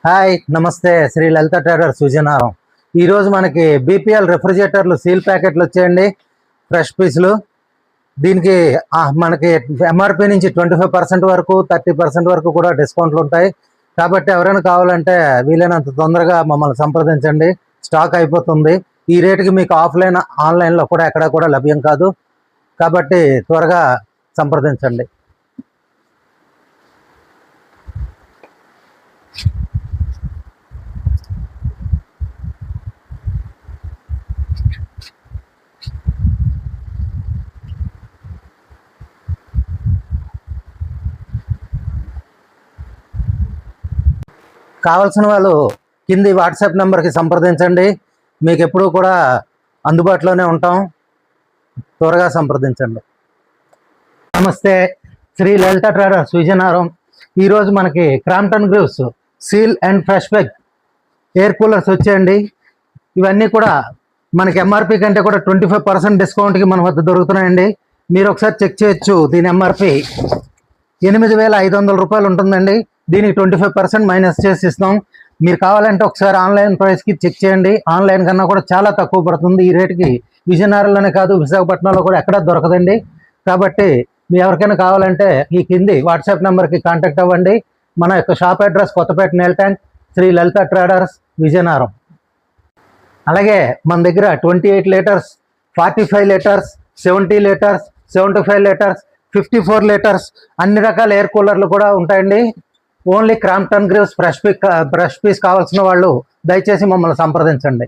Hi నమస్తే, Shri Lalitha Traders Vizianagaram. ఈరోజు మనకి బీపీఎల్ రెఫ్రిజిరేటర్లు సీల్ ప్యాకెట్లు వచ్చాయండి, ఫ్రెష్ పీసులు. దీనికి మనకి ఎంఆర్పి నుంచి 25% వరకు 30% వరకు కూడా డిస్కౌంట్లు ఉంటాయి. కాబట్టి ఎవరైనా కావాలంటే వీలైనంత తొందరగా మమ్మల్ని సంప్రదించండి, స్టాక్ అయిపోతుంది. ఈ రేటుకి మీకు ఆఫ్లైన్ ఆన్లైన్లో కూడా ఎక్కడ కూడా లభ్యం కాదు. కాబట్టి త్వరగా సంప్రదించండి. కావాల్సిన వాళ్ళు కింది వాట్సాప్ నెంబర్కి సంప్రదించండి. మీకు ఎప్పుడూ కూడా అందుబాటులోనే ఉంటాం, త్వరగా సంప్రదించండి. నమస్తే, శ్రీ లలిత ట్రేడర్స్ విజయనగరం. ఈరోజు మనకి Crompton Greaves seal and fresh bag air coolers వచ్చాయండి. ఇవన్నీ కూడా మనకి ఎంఆర్పి కంటే కూడా 25% డిస్కౌంట్కి మన వద్ద దొరుకుతున్నాయండి. మీరు ఒకసారి చెక్ చేయొచ్చు. దీని ఎంఆర్పి 8,500 రూపాయలు ఉంటుందండి. దీనికి 25% మైనస్ చేసి ఇస్తాం. మీరు కావాలంటే ఒకసారి ఆన్లైన్ ప్రైస్కి చెక్ చేయండి. ఆన్లైన్ కన్నా కూడా చాలా తక్కువ పడుతుంది. ఈ రేటుకి విజయనగరంలోనే కాదు, విశాఖపట్నంలో కూడా ఎక్కడా దొరకదండి. కాబట్టి మీ ఎవరికైనా కావాలంటే ఈ కింది వాట్సాప్ నెంబర్కి కాంటాక్ట్ అవ్వండి. మన యొక్క షాప్ అడ్రస్ కొత్తపేట నెల్ ట్యాంక్, శ్రీ లలిత ట్రేడర్స్ విజయనగరం. అలాగే మన దగ్గర 28 litres, 45 litres, 70 litres, 75 litres, 54 litres అన్ని రకాల ఎయిర్ కూలర్లు కూడా ఉంటాయండి. Only Crompton Greaves fresh piece కావాల్సిన వాళ్ళు దయచేసి మమ్మల్ని సంప్రదించండి.